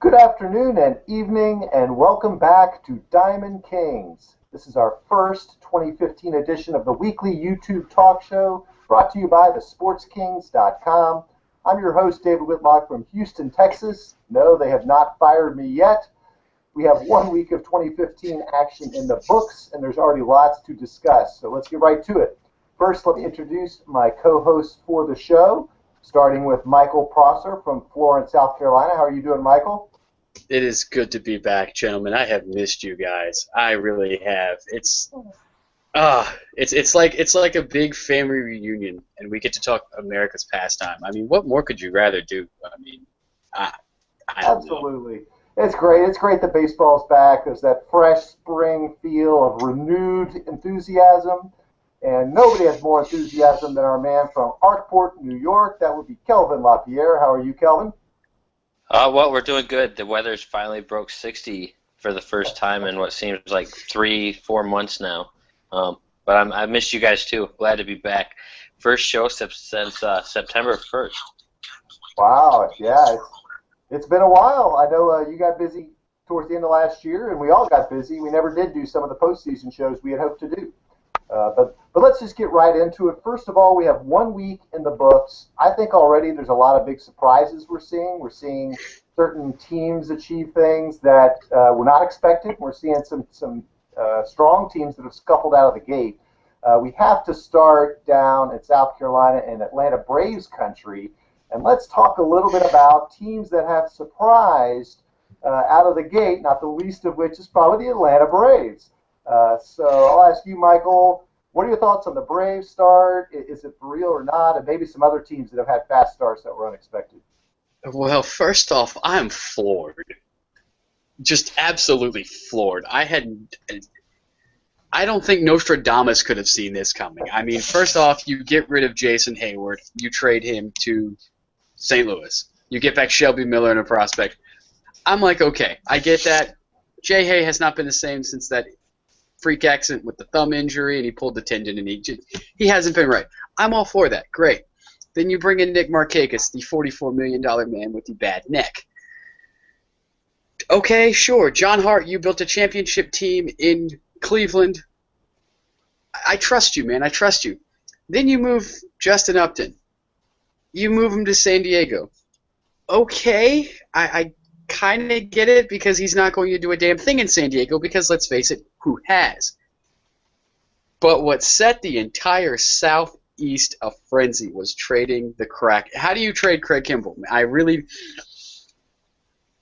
Good afternoon and evening, and welcome back to Diamond Kings. This is our first 2015 edition of the weekly YouTube talk show brought to you by thesportskings.com. I'm your host, David Whitlock from Houston, Texas. No, they have not fired me yet. We have 1 week of 2015 action in the books, and there's already lots to discuss, so let's get right to it. First, let me introduce my co-hosts for the show, starting with Michael Prosser from Florence, South Carolina. How are you doing, Michael? It is good to be back, gentlemen. I have missed you guys. I really have. It's like a big family reunion, and we get to talk America's pastime. I mean, what more could you rather do? I mean, I don't Absolutely. It's great. It's great that baseball's back. There's that fresh spring feel of renewed enthusiasm, and nobody has more enthusiasm than our man from Arkport, New York. That would be Kelvin LaPierre. How are you, Kelvin? Well, we're doing good. The weather's finally broke 60 for the first time in what seems like 3-4 months now. But I missed you guys too. Glad to be back. First show since September 1st. Wow, yeah, it's been a while. I know you got busy towards the end of last year, and we all got busy. We never did do some of the postseason shows we had hoped to do. But let's just get right into it. First of all, we have 1 week in the books. I think already there's a lot of big surprises we're seeing. We're seeing certain teams achieve things that were not expected. We're seeing some strong teams that have scuffled out of the gate. We have to start down in South Carolina and Atlanta Braves country, and let's talk a little bit about teams that have surprised out of the gate, not the least of which is probably the Atlanta Braves. So I'll ask you, Michael, what are your thoughts on the Braves start? Is it for real or not? And maybe some other teams that have had fast starts that were unexpected. Well, first off, I'm floored. Just absolutely floored. I don't think Nostradamus could have seen this coming. I mean, first off, you get rid of Jason Hayward. You trade him to St. Louis. You get back Shelby Miller and a prospect. I'm like, okay, I get that. Jay Hay has not been the same since that freak accident with the thumb injury, and he pulled the tendon, and he hasn't been right. I'm all for that. Great. Then you bring in Nick Markakis, the $44 million man with the bad neck. Okay, sure. John Hart, you built a championship team in Cleveland. I trust you, man. I trust you. Then you move Justin Upton. You move him to San Diego. Okay, I kind of get it because he's not going to do a damn thing in San Diego because, let's face it, who has? But what set the entire Southeast a frenzy was trading the crack. How do you trade Craig Kimbrell?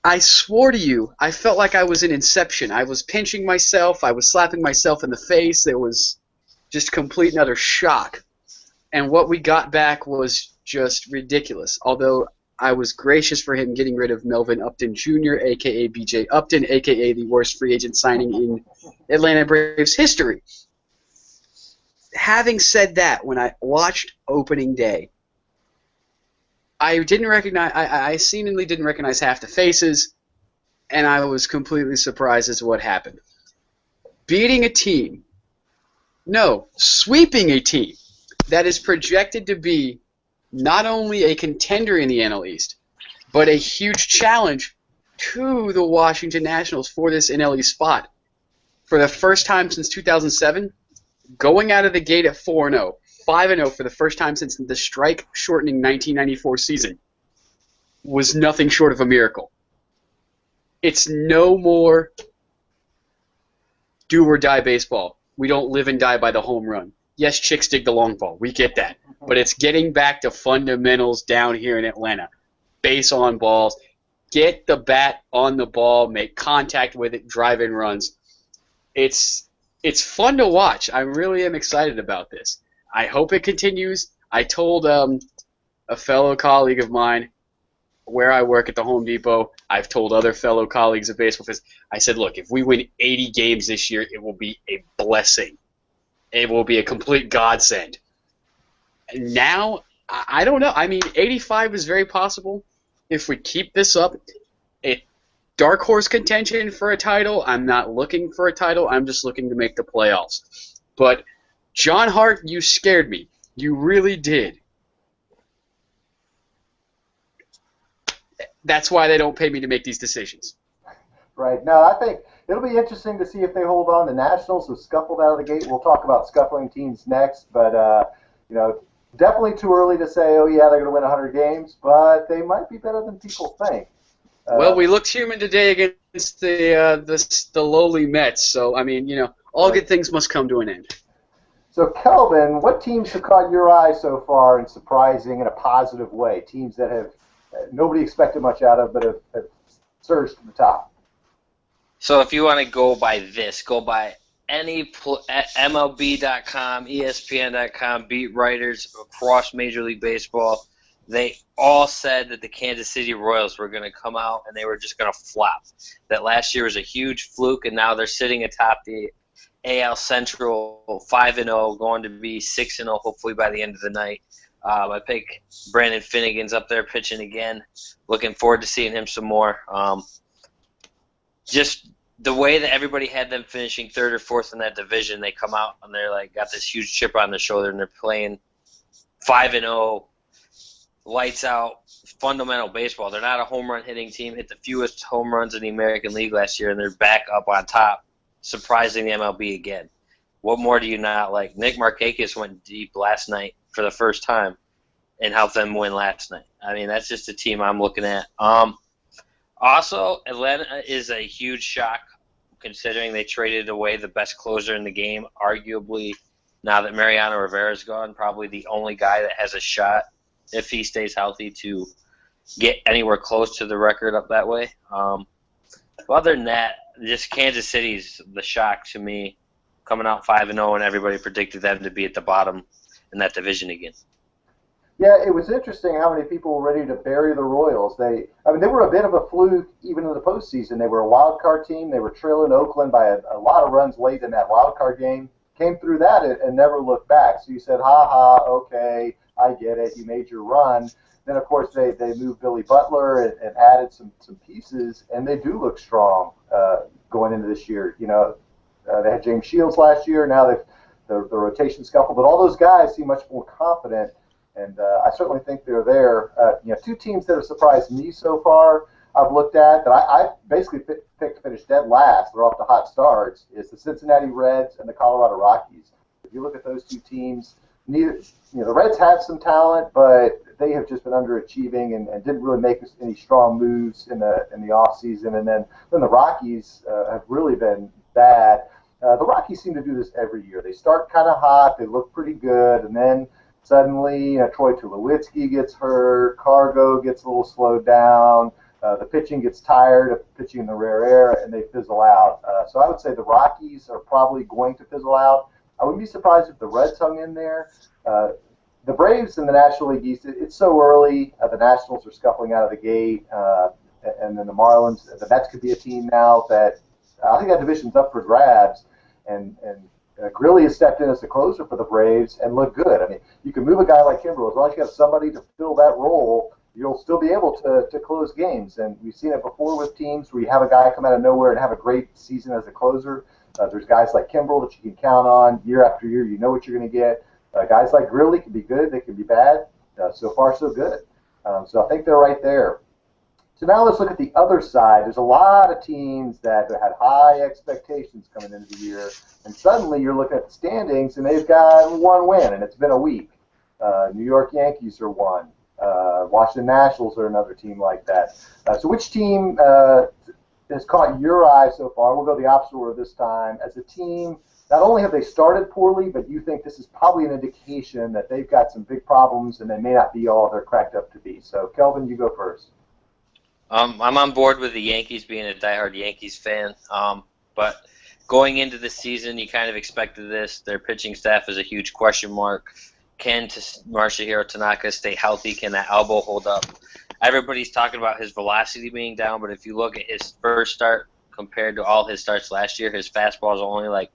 I swore to you, I felt like I was in Inception. I was pinching myself. I was slapping myself in the face. There was just complete and utter shock. And what we got back was just ridiculous. Although I was gracious for him getting rid of Melvin Upton Jr., a.k.a. B.J. Upton, a.k.a. the worst free agent signing in Atlanta Braves history. Having said that, when I watched opening day, I seemingly didn't recognize half the faces, and I was completely surprised as to what happened. Beating a team, no, sweeping a team that is projected to be not only a contender in the NL East, but a huge challenge to the Washington Nationals for this NL East spot. For the first time since 2007, going out of the gate at 4-0, 5-0 for the first time since the strike-shortening 1994 season, was nothing short of a miracle. It's no more do-or-die baseball. We don't live and die by the home run. Yes, chicks dig the long ball. We get that. But it's getting back to fundamentals down here in Atlanta. Base on balls. Get the bat on the ball. Make contact with it. Drive in runs. It's fun to watch. I really am excited about this. I hope it continues. I told a fellow colleague of mine where I work at the Home Depot, I've told other fellow colleagues of baseball fans, I said, look, if we win 80 games this year, it will be a blessing. It will be a complete godsend. Now, I don't know. I mean, 85 is very possible. If we keep this up, a dark horse contention for a title. I'm not looking for a title. I'm just looking to make the playoffs. But John Hart, you scared me. You really did. That's why they don't pay me to make these decisions. Right. No, I think it'll be interesting to see if they hold on. The Nationals have scuffled out of the gate. We'll talk about scuffling teams next, but definitely too early to say, oh yeah, they're going to win 100 games, but they might be better than people think. Well, we looked human today against the lowly Mets, so I mean, all good things must come to an end. So, Kelvin, what teams have caught your eye so far and surprising in a positive way? Teams that have nobody expected much out of, but have surged to the top. So if you want to go by this, go by any MLB.com, ESPN.com, beat writers across Major League Baseball. They all said that the Kansas City Royals were going to come out and they were just going to flop. That last year was a huge fluke, and now they're sitting atop the AL Central 5-0, going to be 6-0 hopefully by the end of the night. I think Brandon Finnegan's up there pitching again. Looking forward to seeing him some more. Just the way that everybody had them finishing third or fourth in that division, they come out and they're like got this huge chip on their shoulder and they're playing 5-0, lights out, fundamental baseball. They're not a home run hitting team. Hit the fewest home runs in the American League last year, and they're back up on top, surprising the MLB again. What more do you not like? Nick Markakis went deep last night for the first time and helped them win last night. I mean, that's just a team I'm looking at. Also, Atlanta is a huge shock considering they traded away the best closer in the game, arguably now that Mariano Rivera's gone, probably the only guy that has a shot, if he stays healthy, to get anywhere close to the record up that way. Other than that, just Kansas City's the shock to me, coming out 5-0, and everybody predicted them to be at the bottom in that division again. Yeah, it was interesting how many people were ready to bury the Royals. They were a bit of a fluke even in the postseason. They were a wild card team. They were trailing Oakland by a lot of runs late in that wild card game. Came through that and never looked back. So you said, okay, I get it. You made your run. Then, of course, they moved Billy Butler and added some pieces, and they do look strong going into this year. They had James Shields last year. Now the rotation scuffle. But all those guys seem much more confident. And I certainly think they're there. Two teams that have surprised me so far I've looked at that I basically picked to finish dead last. They're off to hot starts. Is the Cincinnati Reds and the Colorado Rockies. If you look at those two teams, the Reds have some talent, but they have just been underachieving and didn't really make any strong moves in the off season. And then the Rockies have really been bad. The Rockies seem to do this every year. They start kind of hot. They look pretty good, and then suddenly, Troy Tulowitzki gets hurt, Cargo gets a little slowed down, the pitching gets tired of pitching in the rare air, and they fizzle out. So I would say the Rockies are probably going to fizzle out. I wouldn't be surprised if the Reds hung in there. The Braves in the National League East, it's so early. The Nationals are scuffling out of the gate, and then the Marlins. The Mets could be a team now that I think that division's up for grabs, and Grilli has stepped in as the closer for the Braves and looked good. I mean, you can move a guy like Kimbrel. As long as you have somebody to fill that role, you'll still be able to close games. And we've seen it before with teams where you have a guy come out of nowhere and have a great season as a closer. There's guys like Kimbrel that you can count on year after year. You know what you're going to get. Guys like Grilli can be good. They can be bad. So far, so good. So I think they're right there. So now let's look at the other side. There's a lot of teams that had high expectations coming into the year, and suddenly you're looking at the standings, and they've got one win, and it's been a week. New York Yankees are one. Washington Nationals are another team like that. So which team has caught your eye so far? We'll go the opposite order this time. As a team, not only have they started poorly, but you think this is probably an indication that they've got some big problems, and they may not be all they're cracked up to be. So, Kelvin, you go first. I'm on board with the Yankees, being a diehard Yankees fan. But going into the season, you kind of expected this. Their pitching staff is a huge question mark. Can Masahiro Tanaka stay healthy? Can that elbow hold up? Everybody's talking about his velocity being down, but if you look at his first start compared to all his starts last year, his fastball is only like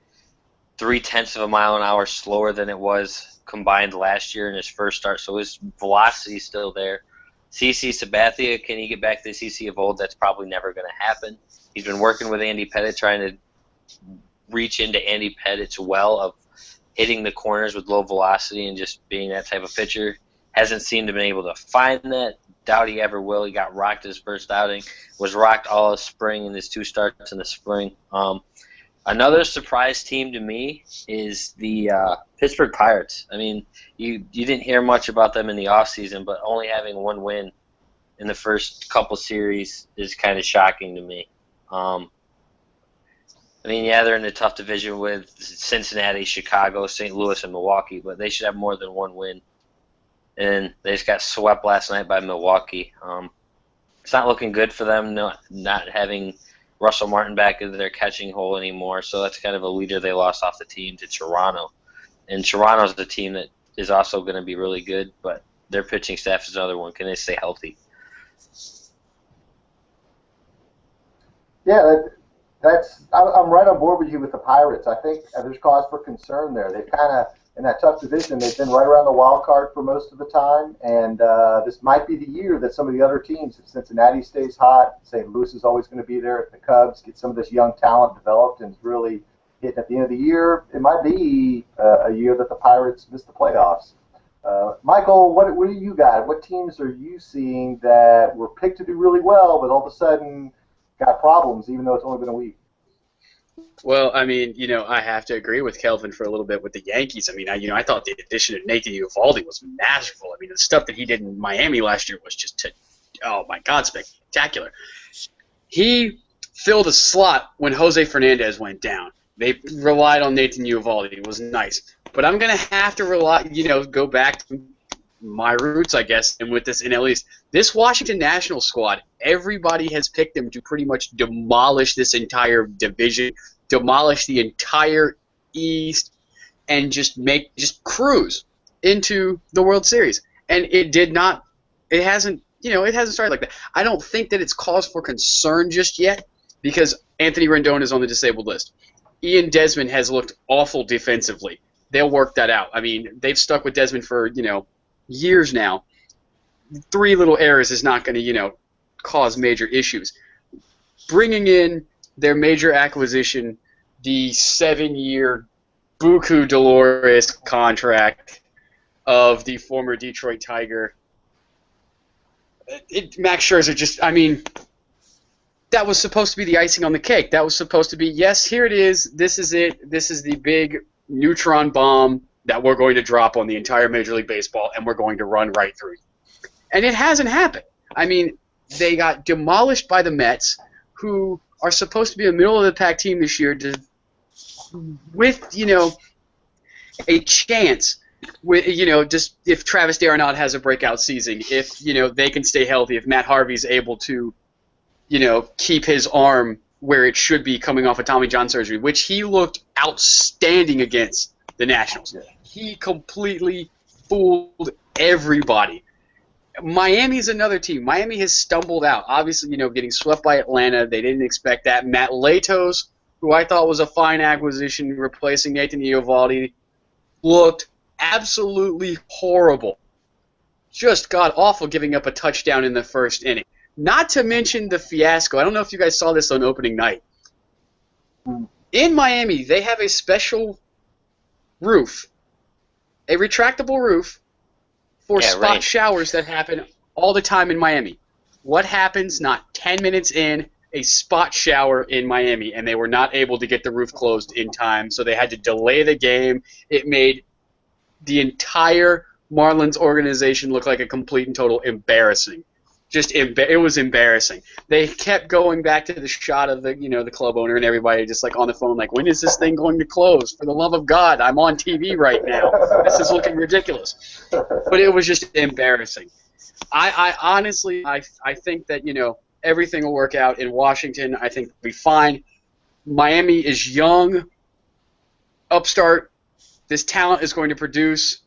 0.3 of a mile an hour slower than it was combined last year in his first start. So his velocity is still there. CC Sabathia, can he get back to the CC of old? That's probably never going to happen. He's been working with Andy Pettitte, trying to reach into Andy Pettitte's well of hitting the corners with low velocity and just being that type of pitcher. Hasn't seemed to be able to find that. doubt he ever will. He got rocked his first outing, was rocked all of spring in his 2 starts in the spring. Another surprise team to me is the Pittsburgh Pirates. I mean, you didn't hear much about them in the offseason, but only having 1 win in the first couple series is kind of shocking to me. I mean, yeah, they're in a tough division with Cincinnati, Chicago, St. Louis, and Milwaukee, but they should have more than 1 win. And they just got swept last night by Milwaukee. It's not looking good for them, not having Russell Martin back into their catching hole anymore, so that's kind of a leader they lost off the team to Toronto. And Toronto's the team that is also going to be really good, but their pitching staff is another one. Can they stay healthy? Yeah, I'm right on board with you with the Pirates. I think there's cause for concern there. They've kind of, in that tough division, they've been right around the wild card for most of the time, and this might be the year that some of the other teams, if Cincinnati stays hot, St. Louis is always going to be there, if the Cubs get some of this young talent developed and is really hitting at the end of the year, it might be a year that the Pirates miss the playoffs. Michael, what do you got? What teams are you seeing that were picked to do really well, but all of a sudden got problems, even though it's only been a week? Well, I mean, I have to agree with Kelvin for a little bit with the Yankees. I mean, I thought the addition of Nathan Eovaldi was masterful. I mean, the stuff that he did in Miami last year was just, oh my God, spectacular. He filled a slot when Jose Fernandez went down. They relied on Nathan Eovaldi. It was nice. But I'm going to have to go back to my roots, I guess, and with this NL East. This Washington Nationals squad, everybody has picked them to pretty much demolish this entire division, demolish the entire East, and just cruise into the World Series. And it hasn't started like that. I don't think that it's cause for concern just yet because Anthony Rendon is on the disabled list. Ian Desmond has looked awful defensively. They'll work that out. I mean, they've stuck with Desmond for, years now. 3 little errors is not going to, cause major issues. Bringing in their major acquisition, the 7-year Buku Dolores contract of the former Detroit Tiger, Max Scherzer that was supposed to be the icing on the cake. That was supposed to be, yes, here it is. This is it. This is the big neutron bomb that we're going to drop on the entire Major League Baseball, and we're going to run right through. And it hasn't happened. I mean, they got demolished by the Mets, who are supposed to be a middle-of-the-pack team this year with, a chance, just if Travis d'Arnaud has a breakout season, if, they can stay healthy, if Matt Harvey's able to, keep his arm where it should be coming off of Tommy John surgery, which he looked outstanding against the Nationals. He completely fooled everybody. Miami's another team. Miami has stumbled out. Obviously, getting swept by Atlanta. They didn't expect that. Matt Latos, who I thought was a fine acquisition, replacing Nathan Eovaldi, looked absolutely horrible. Just god-awful, giving up a touchdown in the first inning. Not to mention the fiasco. I don't know if you guys saw this on opening night. In Miami, they have a special roof, a retractable roof for spot showers that happen all the time in Miami. What happens not 10 minutes in, a spot shower in Miami, and they were not able to get the roof closed in time, so they had to delay the game. It made the entire Marlins organization look like a complete and total embarrassing. It was embarrassing. They kept going back to the shot of the club owner and everybody just like on the phone like, when is this thing going to close? For the love of God, I'm on TV right now. This is looking ridiculous. But it was just embarrassing. I honestly think that everything will work out in Washington. I think we'll be fine. Miami is young, upstart. This talent is going to produce.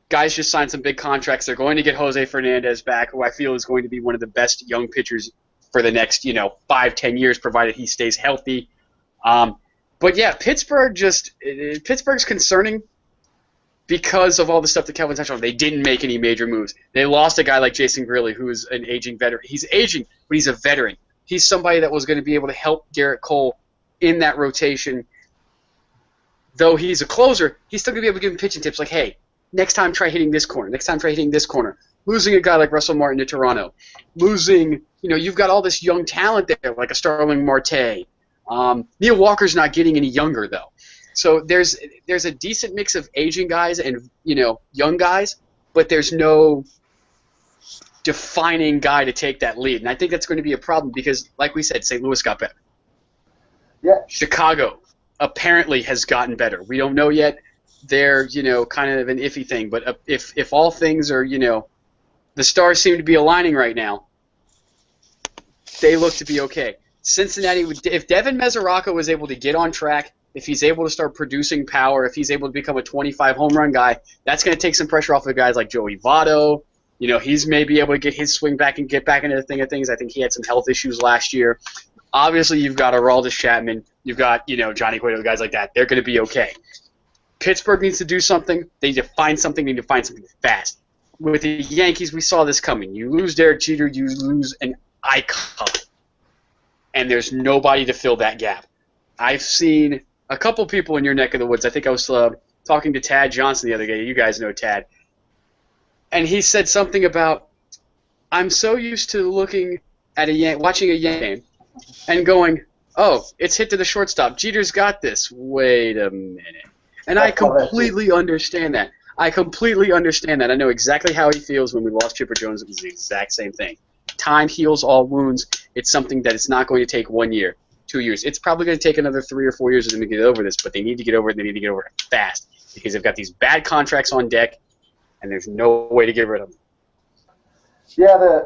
Guys just signed some big contracts. They're going to get Jose Fernandez back, who I feel is going to be one of the best young pitchers for the next, 5-10 years, provided he stays healthy. But yeah, Pittsburgh's concerning because of all the stuff that Kelvin touched on. They didn't make any major moves. They lost a guy like Jason Grilli, who's an aging veteran. He's aging, but he's a veteran. He's somebody that was going to be able to help Garrett Cole in that rotation. Though he's a closer, he's still going to be able to give him pitching tips like, hey, next time try hitting this corner. Next time try hitting this corner. losing a guy like Russell Martin to Toronto, losing, you've got all this young talent there, like a Starling Marte. Neil Walker's not getting any younger, though. So there's a decent mix of aging guys and, young guys, but there's no defining guy to take that lead. And I think that's going to be a problem because, like we said, St. Louis got better. Yeah. Chicago apparently has gotten better. We don't know yet. They're, kind of an iffy thing. But if all things are, the stars seem to be aligning right now, they look to be okay. Cincinnati, if Devin Mesoraco was able to get on track, if he's able to start producing power, if he's able to become a 25 home run guy, that's going to take some pressure off of guys like Joey Votto. He's maybe able to get his swing back and get back into the thing of things. I think he had some health issues last year. Obviously, you've got Aroldis Chapman. You've got, Johnny Cueto, guys like that. They're going to be okay. Pittsburgh needs to do something. They need to find something. They need to find something fast. With the Yankees, we saw this coming. You lose Derek Jeter, you lose an icon. And there's nobody to fill that gap. I've seen a couple people in your neck of the woods. I think I was talking to Tad Johnson the other day. You guys know Tad. And he said something about, I'm so used to looking at watching a Yankee game and going, oh, it's hit to the shortstop. Jeter's got this. Wait a minute. And I completely understand that. I know exactly how he feels when we lost Chipper Jones. It was the exact same thing. Time heals all wounds. It's something that it's not going to take 1 year, 2 years. It's probably going to take another 3 or 4 years for them to get over this, but they need to get over it, and they need to get over it fast because they've got these bad contracts on deck, and there's no way to get rid of them. Yeah,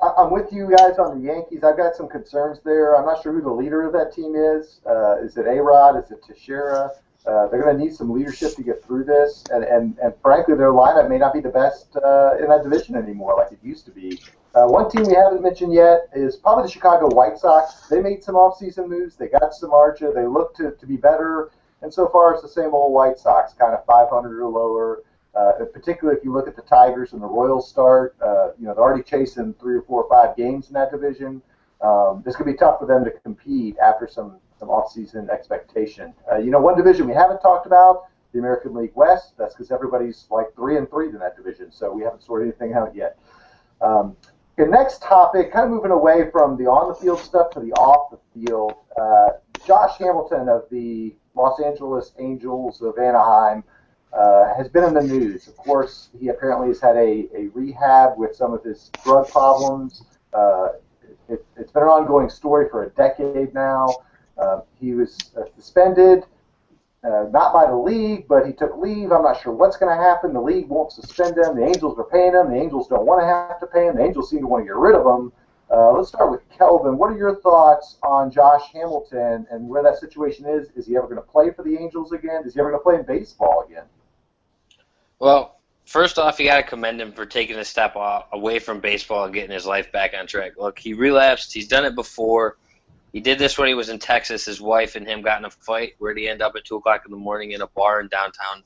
I'm with you guys on the Yankees. I've got some concerns there. I'm not sure who the leader of that team is. Is it A-Rod? Is it Teixeira? They're going to need some leadership to get through this, and frankly, their lineup may not be the best in that division anymore like it used to be. One team we haven't mentioned yet is probably the Chicago White Sox. They made some offseason moves. They got Samardzija. They look to be better, and so far it's the same old White Sox, kind of 500 or lower. Particularly if you look at the Tigers and the Royals start, they're already chasing 3 or 4 or 5 games in that division. This could be tough for them to compete after some off-season expectation. One division we haven't talked about, the American League West. That's because everybody's like 3-3 in that division, so we haven't sorted anything out yet. The next topic, kind of moving away from the on-the-field stuff to the off-the-field. Josh Hamilton of the Los Angeles Angels of Anaheim has been in the news. Of course, he apparently has had a rehab with some of his drug problems. It's been an ongoing story for a decade now. He was suspended, not by the league, but he took leave. I'm not sure what's going to happen. The league won't suspend him. The Angels are paying him. The Angels don't want to have to pay him. The Angels seem to want to get rid of him. Let's start with Kelvin. What are your thoughts on Josh Hamilton and where that situation is? Is he ever going to play for the Angels again? Is he ever going to play in baseball again? Well, first off, you got to commend him for taking a step away from baseball and getting his life back on track. Look, he relapsed. He's done it before. He did this when he was in Texas. His wife and him got in a fight. Where did he end up at 2 o'clock in the morning in a bar in downtown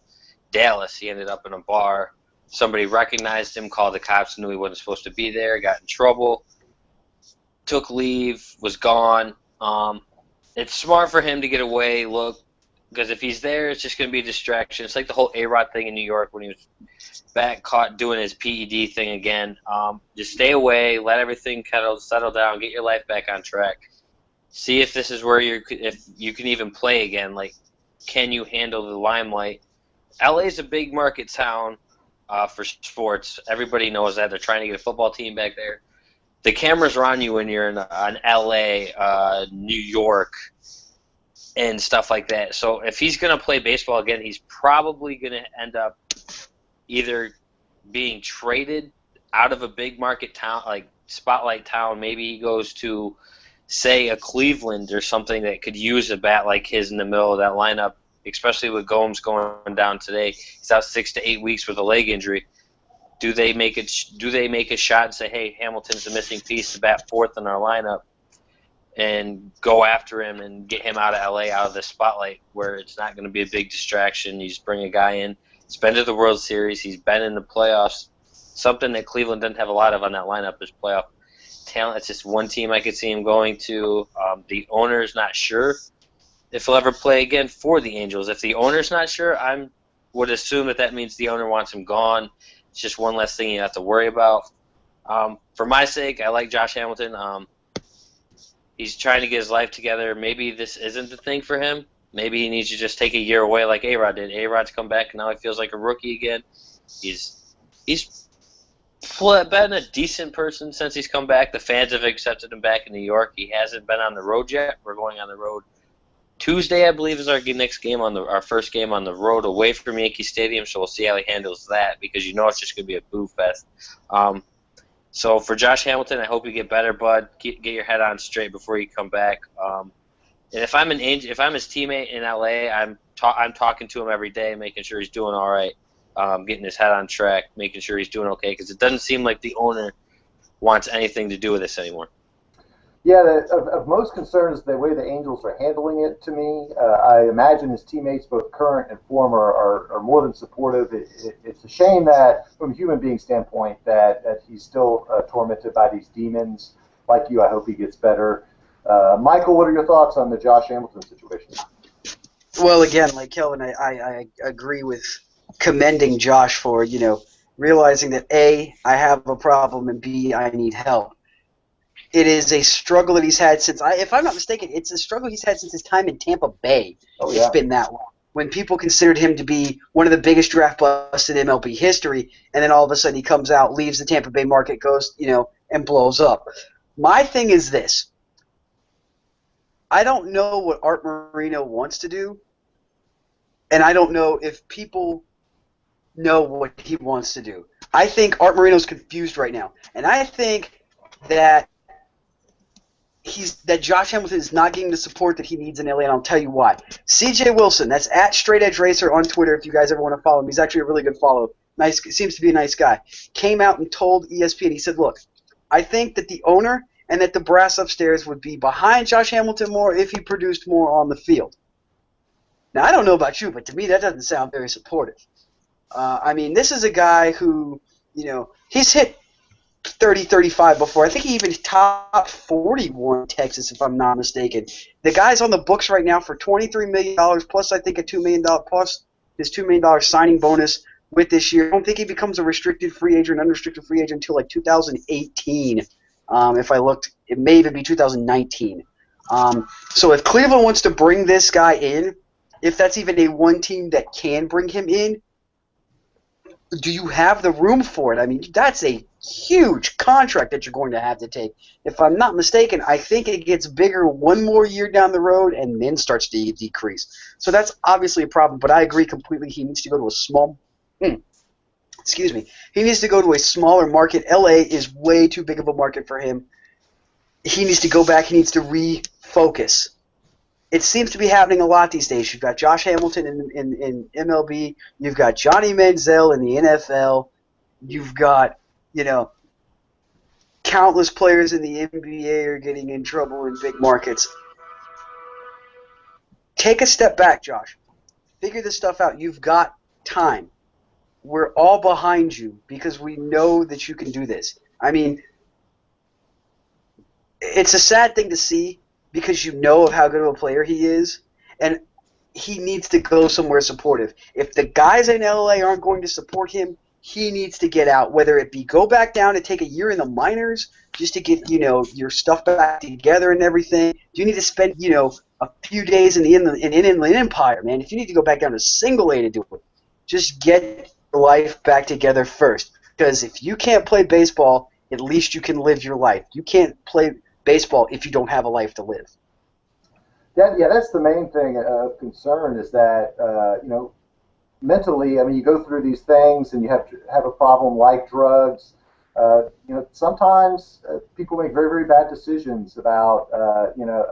Dallas? He ended up in a bar. Somebody recognized him, called the cops, knew he wasn't supposed to be there, got in trouble, took leave, was gone. It's smart for him to get away, look, because if he's there, it's just going to be a distraction. It's like the whole A-Rod thing in New York when he was back caught doing his PED thing again. Just stay away, let everything kind of settle down, get your life back on track. See if this is where if you can even play again. Like, can you handle the limelight? LA is a big market town for sports. Everybody knows that. They're trying to get a football team back there. The cameras are on you when you're in LA, New York, and stuff like that. So if he's going to play baseball again, he's probably going to end up either being traded out of a big market town, like spotlight town. Maybe he goes to, say, a Cleveland or something that could use a bat like his in the middle of that lineup, especially with Gomes going down today. He's out 6 to 8 weeks with a leg injury. Do they make a shot and say, hey, Hamilton's the missing piece to bat fourth in our lineup, and go after him and get him out of LA, out of the spotlight where it's not going to be a big distraction? You just bring a guy in. He's been to the World Series. He's been in the playoffs. Something that Cleveland doesn't have a lot of on that lineup is playoff talent. It's just one team I could see him going to. The owner's not sure if he'll ever play again for the Angels. If the owner's not sure, I would assume that means the owner wants him gone. It's just one less thing you have to worry about. For my sake, I like Josh Hamilton. He's trying to get his life together. Maybe this isn't the thing for him. Maybe he needs to just take a year away like A-Rod did. A-Rod's come back, and now he feels like a rookie again. He's been a decent person since he's come back. The fans have accepted him back in New York. He hasn't been on the road yet. We're going on the road Tuesday, I believe, is our next game our first game on the road away from Yankee Stadium. So we'll see how he handles that because it's just going to be a boo fest. So for Josh Hamilton, I hope you get better, bud. Get your head on straight before you come back. And if I'm his teammate in LA, I'm talking to him every day, making sure he's doing all right, getting his head on track, making sure he's doing okay, because it doesn't seem like the owner wants anything to do with this anymore. Yeah, of most concerns, the way the Angels are handling it to me, I imagine his teammates, both current and former, are more than supportive. It's a shame that, from a human being standpoint, that he's still tormented by these demons. Like you, I hope he gets better. Michael, what are your thoughts on the Josh Hamilton situation? Well, again, like Kelvin, I agree with commending Josh for, realizing that A, I have a problem, and B, I need help. It is a struggle that he's had since, if I'm not mistaken, it's a struggle he's had since his time in Tampa Bay. Oh, yeah. It's been that long. When people considered him to be one of the biggest draft busts in MLB history, and then all of a sudden he comes out, leaves the Tampa Bay market, goes, and blows up. My thing is this. I don't know what Art Moreno wants to do, and I don't know if people know what he wants to do. I think Art Moreno's confused right now, and I think that Josh Hamilton is not getting the support that he needs in LA, and I'll tell you why. CJ Wilson, that's at Straight Edge Racer on Twitter if you guys ever want to follow him. He's actually a really good follow. Nice, seems to be a nice guy. Came out and told ESPN, he said, look, I think that the owner and that the brass upstairs would be behind Josh Hamilton more if he produced more on the field. Now, I don't know about you, but to me that doesn't sound very supportive. This is a guy who, he's hit 30, 35 before. I think he even topped 41 in Texas, if I'm not mistaken. The guy's on the books right now for $23 million, plus I think a $2 million, plus his $2 million signing bonus with this year. I don't think he becomes a restricted free agent, unrestricted free agent until like 2018. If I looked, it may even be 2019. So if Cleveland wants to bring this guy in, if that's even a one team that can bring him in, do you have the room for it? That's a huge contract that you're going to have to take. If I'm not mistaken, I think it gets bigger one more year down the road and then starts to decrease. So that's obviously a problem, but I agree completely. He needs to go to a small He needs to go to a smaller market. LA is way too big of a market for him. He needs to go back. He needs to refocus. It seems to be happening a lot these days. You've got Josh Hamilton in MLB. You've got Johnny Manziel in the NFL. You've got, countless players in the NBA are getting in trouble in big markets. Take a step back, Josh. Figure this stuff out. You've got time. We're all behind you because we know that you can do this. It's a sad thing to see because you know of how good of a player he is, and he needs to go somewhere supportive. If the guys in LA aren't going to support him, he needs to get out, whether it be go back down and take a year in the minors just to get, your stuff back together and everything. You need to spend, a few days in the Inland Empire, man. If you need to go back down to single A to do it, just get your life back together first. Because if you can't play baseball, at least you can live your life. You can't play baseball if you don't have a life to live. Yeah, that's the main thing of concern is that, mentally, you go through these things and you have a problem like drugs. Sometimes people make very, very bad decisions about,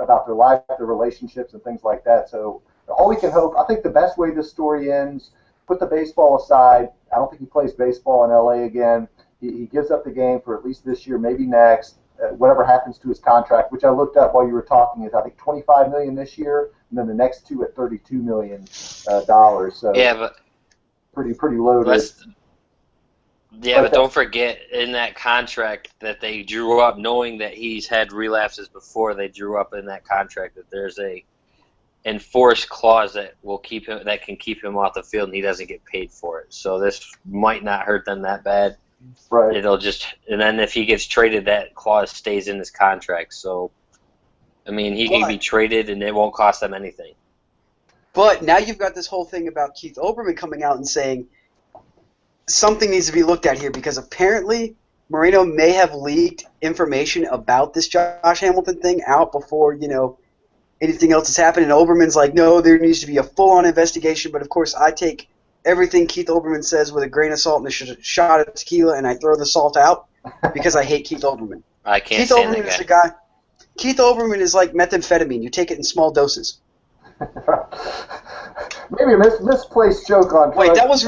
about their life, their relationships, and things like that. So all we can hope, I think the best way this story ends, put the baseball aside. I don't think he plays baseball in LA again. He gives up the game for at least this year, maybe next. Whatever happens to his contract, which I looked up while you were talking, is I think $25 million this year, and then the next two at $32 million. So yeah, but pretty loaded. But don't forget in that contract that they drew up, knowing that he's had relapses before. They drew up in that contract that there's a enforce clause that can keep him off the field, and he doesn't get paid for it. So this might not hurt them that bad. Right. And then if he gets traded, that clause stays in his contract. So, I mean, he can be traded, and it won't cost them anything. But now you've got this whole thing about Keith Olbermann coming out and saying something needs to be looked at here, because apparently Marino may have leaked information about this Josh Hamilton thing out before, anything else has happened. And Olbermann's like, no, there needs to be a full-on investigation. But, of course, I take everything Keith Olbermann says with a grain of salt and a shot of tequila, and I throw the salt out because I hate Keith Olbermann. I can't Keith stand Olbermann that is a guy. guy. Keith Olbermann is like methamphetamine. You take it in small doses. Maybe a misplaced joke on. Wait, that was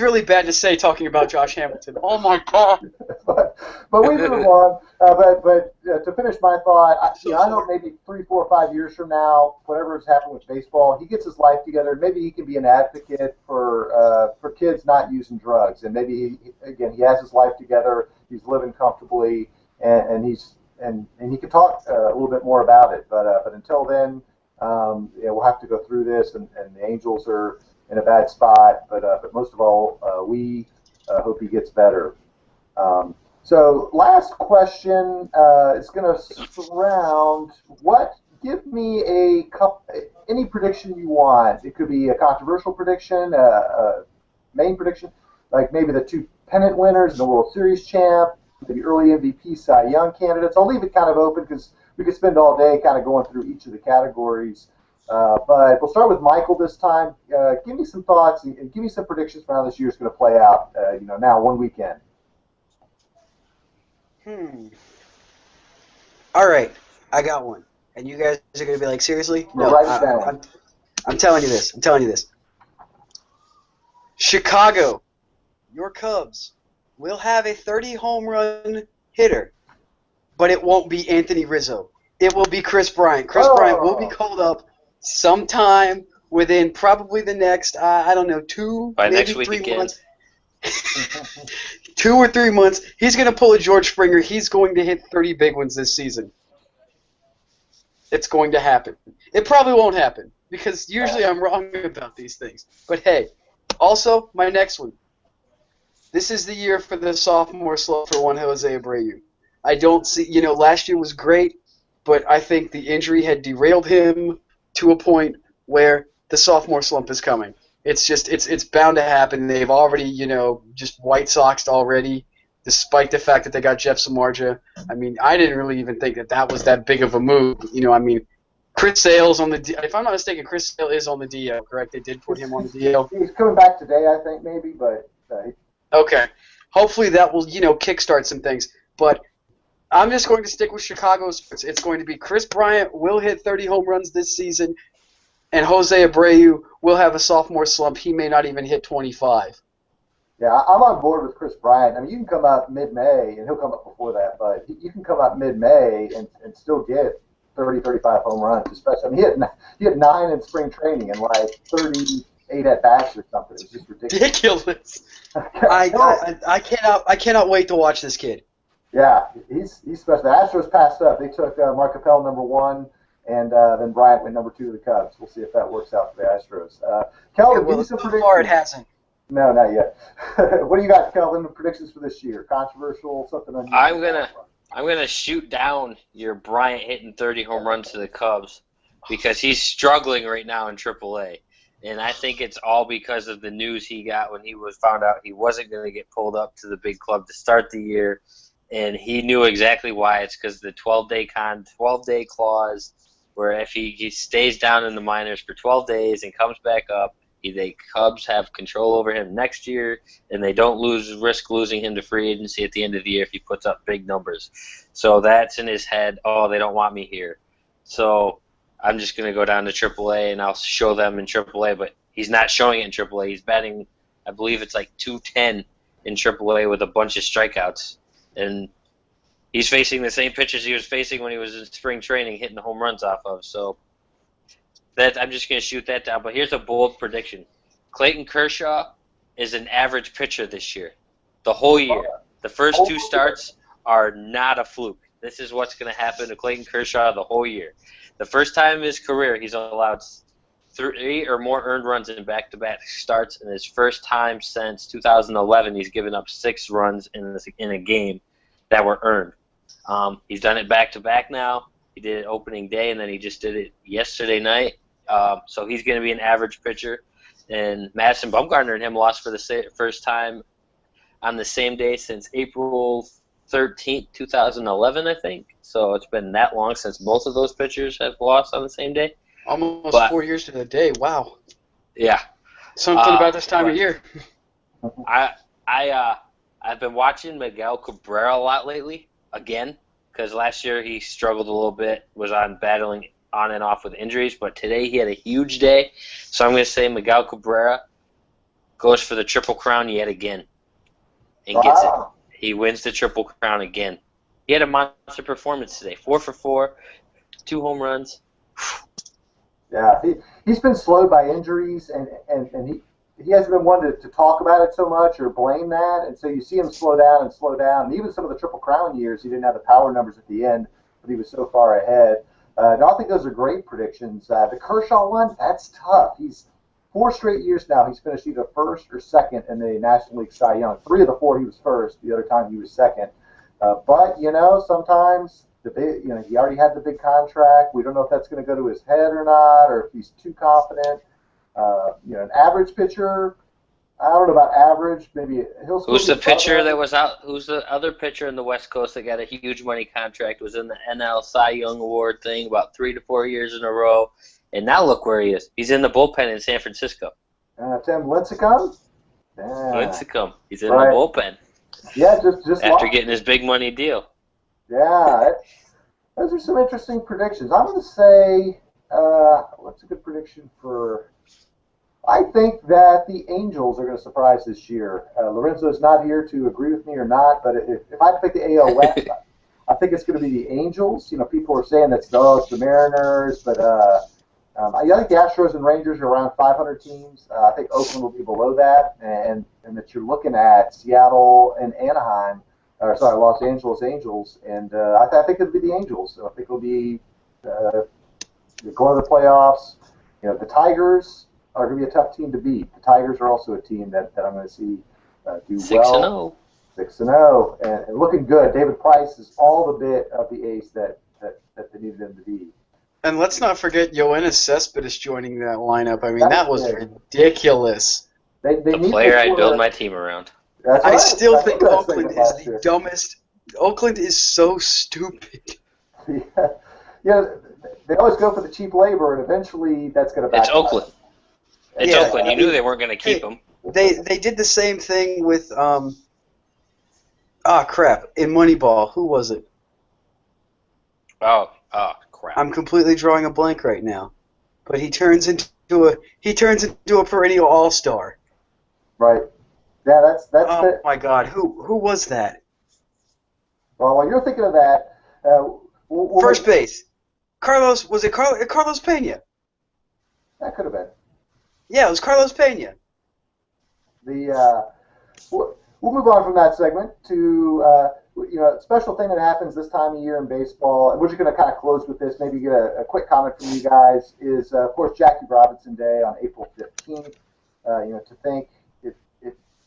really bad to say talking about Josh Hamilton. Oh my God! but we move on. But to finish my thought, I hope maybe 3, 4, 5 years from now, whatever has happened with baseball, he gets his life together. Maybe he can be an advocate for kids not using drugs, and maybe he has his life together. He's living comfortably, and he can talk a little bit more about it. But until then. We'll have to go through this, and the Angels are in a bad spot. But most of all, we hope he gets better. So last question is going to surround give me any prediction you want. It could be a controversial prediction, a main prediction, like maybe the 2 pennant winners and the World Series champ, maybe early MVP Cy Young candidates. I'll leave it kind of open because we could spend all day kind of going through each of the categories. But we'll start with Michael this time. Give me some thoughts and give me some predictions for how this year is going to play out, now one weekend. All right, I got one. And you guys are going to be like, seriously? No, write it down. I'm telling you this. Chicago, your Cubs, will have a 30 home run hitter, but it won't be Anthony Rizzo. It will be Chris Bryant. Chris Bryant will be called up sometime within probably the next, 2, by maybe next week 3 again. months. 2 or 3 months. He's going to pull a George Springer. He's going to hit 30 big ones this season. It's going to happen. It probably won't happen because usually I'm wrong about these things. But hey, also my next one. This is the year for the sophomore slump for Juan Jose Abreu. I don't see, last year was great, but I think the injury had derailed him to a point where the sophomore slump is coming. It's just, it's bound to happen. They've already, just White Soxed already, despite the fact that they got Jeff Samardzija. I mean, I didn't really even think that was that big of a move. Chris Sale's on the if I'm not mistaken, Chris Sale is on the DL, correct? They did put him on the DL. He's coming back today, I think, maybe, but... Okay. Hopefully that will, kickstart some things. But I'm just going to stick with Chicago's. It's going to be Chris Bryant will hit 30 home runs this season, and Jose Abreu will have a sophomore slump. He may not even hit 25. Yeah, I'm on board with Chris Bryant. I mean, you can come up mid-May, and he'll come up before that, but you can come up mid-May and still get 30, 35 home runs, especially. I mean, he had 9 in spring training and like 38 at-bats or something. It was just ridiculous. I cannot wait to watch this kid. Yeah, he's special. The Astros passed up. They took Mark Capel number 1, and then Bryant went number 2 to the Cubs. We'll see if that works out for the Astros. Kelvin, give me some predictions. So far it hasn't. No, not yet. What do you got, Kelvin? Predictions for this year? Controversial, something unusual? I'm gonna shoot down your Bryant hitting 30 home runs to the Cubs because he's struggling right now in AAA. And I think it's all because of the news he got when he found out he wasn't going to get pulled up to the big club to start the year, and he knew exactly why. It's because the 12-day clause, where if he stays down in the minors for 12 days and comes back up, the Cubs have control over him next year, and they don't risk losing him to free agency at the end of the year if he puts up big numbers. So that's in his head. Oh, they don't want me here. So I'm just going to go down to AAA, and I'll show them in AAA, but he's not showing it in AAA. He's batting, I believe it's like 210 in AAA with a bunch of strikeouts. And he's facing the same pitchers he was facing when he was in spring training, hitting the home runs off of. So I'm just going to shoot that down. But here's a bold prediction. Clayton Kershaw is an average pitcher this year. The whole year. The first 2 starts are not a fluke. This is what's going to happen to Clayton Kershaw the whole year. The first time in his career he's allowed 3 or more earned runs in back-to-back starts, and his first time since 2011 he's given up 6 runs in a game that were earned. He's done it back-to-back now. He did it opening day, and then he just did it yesterday night. So he's going to be an average pitcher. And Madison Bumgarner and him lost for the first time on the same day since April 13th, 2011, I think. So it's been that long since both of those pitchers have lost on the same day. Almost 4 years to the day. Wow. Yeah. Something about this time of year. I've been watching Miguel Cabrera a lot lately, again, because last year he struggled a little bit, was battling on and off with injuries, but today he had a huge day. So I'm going to say Miguel Cabrera goes for the Triple Crown yet again and gets it. He wins the Triple Crown again. He had a monster performance today. 4 for 4, 2 home runs. Yeah, he's been slowed by injuries, and he hasn't been one to talk about it so much or blame that, and so you see him slow down. And even some of the Triple Crown years, he didn't have the power numbers at the end, but he was so far ahead. And I think those are great predictions. The Kershaw one, that's tough. He's 4 straight years now. He's finished either first or second in the National League Cy Young. 3 of the 4 he was first. The other time he was second. But sometimes he already had the big contract. We don't know if that's going to go to his head or not, or if he's too confident. An average pitcher, I don't know about average. Maybe he'll. Who's the pitcher that was out? Who's the other pitcher in the West Coast that got a huge money contract? Was in the NL Cy Young Award thing about 3 to 4 years in a row, and now look where he is. He's in the bullpen in San Francisco. Tim Lincecum. Lincecum. He's in the bullpen. Yeah, just after getting his big money deal. Yeah, those are some interesting predictions. I'm going to say, what's a good prediction for? I think that the Angels are going to surprise this year. Lorenzo's not here to agree with me or not, but if I had to pick the AL West, I think it's going to be the Angels. People are saying it's the Mariners, but I think the Astros and Rangers are around 500 teams. I think Oakland will be below that, and that you're looking at Seattle and Anaheim, Los Angeles Angels, and I think it'll be the Angels. So I think it'll be going to the playoffs. The Tigers are going to be a tough team to beat. The Tigers are also a team that I'm going to see do 6-0. 6-0, and looking good. David Price is all the bit of the ace that they needed him to be. And let's not forget Yoenis Cespedes joining that lineup. I mean, that was ridiculous. The player I'd build my team around. I still think Oakland is the dumbest. Oakland is so stupid. Yeah, they always go for the cheap labor, and eventually that's going to backfire. It's Oakland. It's Oakland. You knew they weren't going to keep him. They did the same thing with in Moneyball. Who was it? Oh, crap. I'm completely drawing a blank right now. But he turns into a perennial all-star. Right. Yeah, that's Oh my God, who was that? Well, while you're thinking of that, first base. Carlos Pena? That could have been. Yeah, it was Carlos Pena. We'll move on from that segment to a special thing that happens this time of year in baseball, and we're just going to kind of close with this. Maybe get a quick comment from you guys. Is of course Jackie Robinson Day on April 15th. To think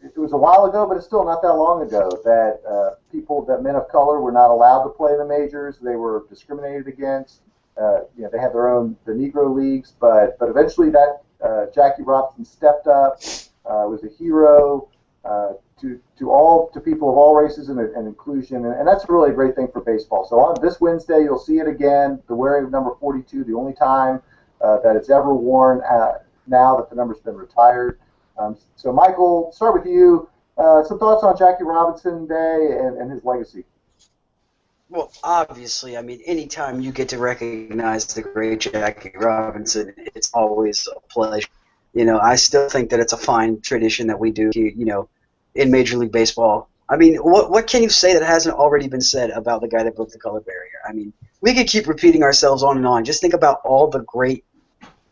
it was a while ago, but it's still not that long ago that men of color were not allowed to play in the majors. They were discriminated against. They had the Negro leagues, but eventually that Jackie Robinson stepped up, was a hero to people of all races and inclusion, and that's really a great thing for baseball. So on this Wednesday, you'll see it again, the wearing of number 42, the only time that it's ever worn now that the number's been retired. So Michael, start with you. Some thoughts on Jackie Robinson Day and his legacy. Well, obviously, I mean, anytime you get to recognize the great Jackie Robinson, it's always a pleasure. I still think that it's a fine tradition that we do, in Major League Baseball. I mean, what can you say that hasn't already been said about the guy that broke the color barrier? I mean, we could keep repeating ourselves on and on. Just think about all the great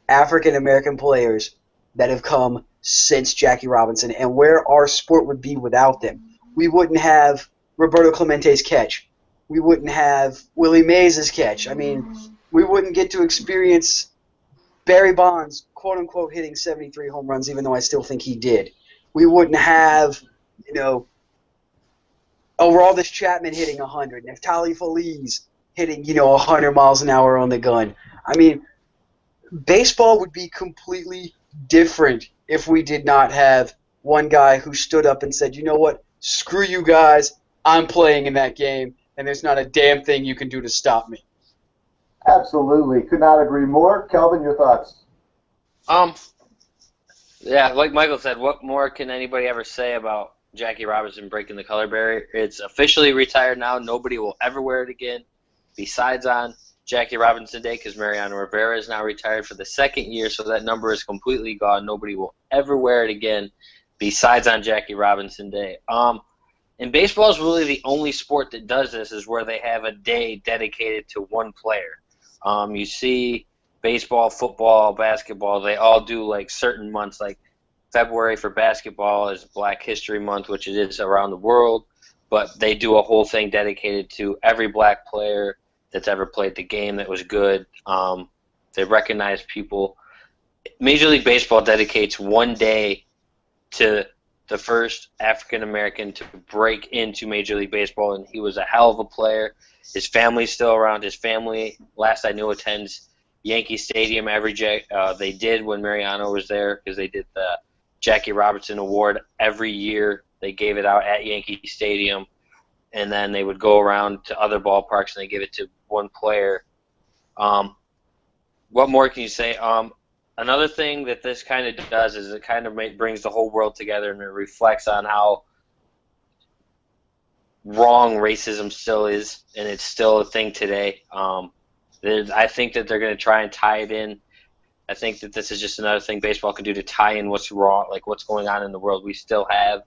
African-American players that have come since Jackie Robinson and where our sport would be without them. We wouldn't have Roberto Clemente's catch. we wouldn't have Willie Mays' catch. I mean, we wouldn't get to experience Barry Bonds, quote-unquote, hitting 73 home runs, even though I still think he did. We wouldn't have, Aroldis Chapman hitting 100, Neftali Feliz hitting, 100 miles an hour on the gun. I mean, baseball would be completely different if we did not have one guy who stood up and said, you know what, screw you guys, I'm playing in that game, and there's not a damn thing you can do to stop me. Absolutely. Could not agree more. Kelvin, your thoughts? Yeah, like Michael said, what more can anybody ever say about Jackie Robinson breaking the color barrier? It's officially retired now. Nobody will ever wear it again besides on Jackie Robinson Day, because Mariano Rivera is now retired for the second year, so that number is completely gone. Nobody will ever wear it again besides on Jackie Robinson Day. And baseball is really the only sport that does this, is where they have a day dedicated to one player. You see baseball, football, basketball, they all do like certain months. Like February for basketball is Black History Month, which it is around the world, but they do a whole thing dedicated to every black player that's ever played the game that was good. They recognize people. Major League Baseball dedicates one day to the first African American to break into Major League Baseball, and he was a hell of a player. His family's still around. His family, last I knew, attends Yankee Stadium every day. They did when Mariano was there, because they did the Jackie Robinson Award every year. They gave it out at Yankee Stadium, and then they would go around to other ballparks and they give it to one player. What more can you say? Another thing that this kind of does is it kind of brings the whole world together, and it reflects on how wrong racism still is, and it's still a thing today. I think that they're going to try and tie it in. I think that this is just another thing baseball can do to tie in what's wrong, like what's going on in the world. We still have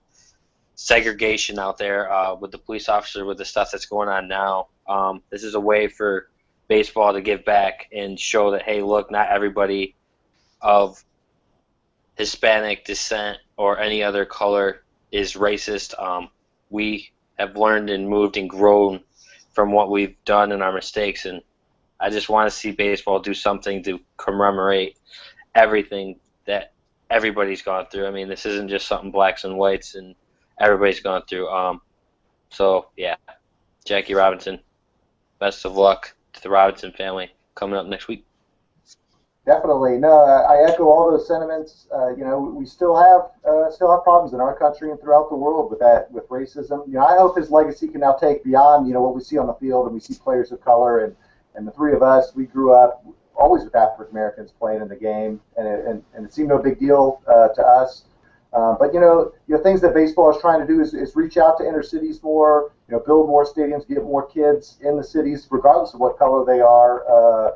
segregation out there with the police officer, with the stuff that's going on now. This is a way for baseball to give back and show that, hey, look, not everybody of Hispanic descent or any other color is racist. We have learned and moved and grown from what we've done and our mistakes, and I just want to see baseball do something to commemorate everything that everybody's gone through. I mean, this isn't just something blacks and whites and everybody's gone through. So, yeah, Jackie Robinson, best of luck to the Robinson family coming up next week. Definitely. No, I echo all those sentiments. We still have problems in our country and throughout the world with racism. I hope his legacy can now take beyond, what we see on the field, and we see players of color, and the three of us, we grew up always with African Americans playing in the game, and it seemed no big deal to us. But things that baseball is trying to do is reach out to inner cities more, build more stadiums, get more kids in the cities, regardless of what color they are,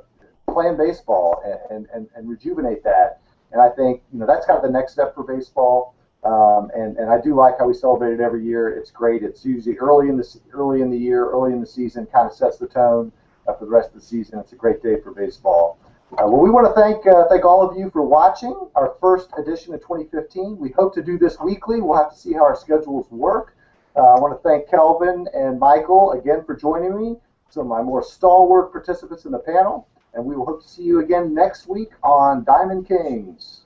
playing baseball and rejuvenate that. And I think that's kind of the next step for baseball. And I do like how we celebrate it every year. It's great. It's usually early in the season, kind of sets the tone for the rest of the season. It's a great day for baseball. Well, we want to thank all of you for watching our first edition of 2015. We hope to do this weekly. We'll have to see how our schedules work. I want to thank Kelvin and Michael again for joining me, some of my more stalwart participants in the panel, and we will hope to see you again next week on Diamond Kings.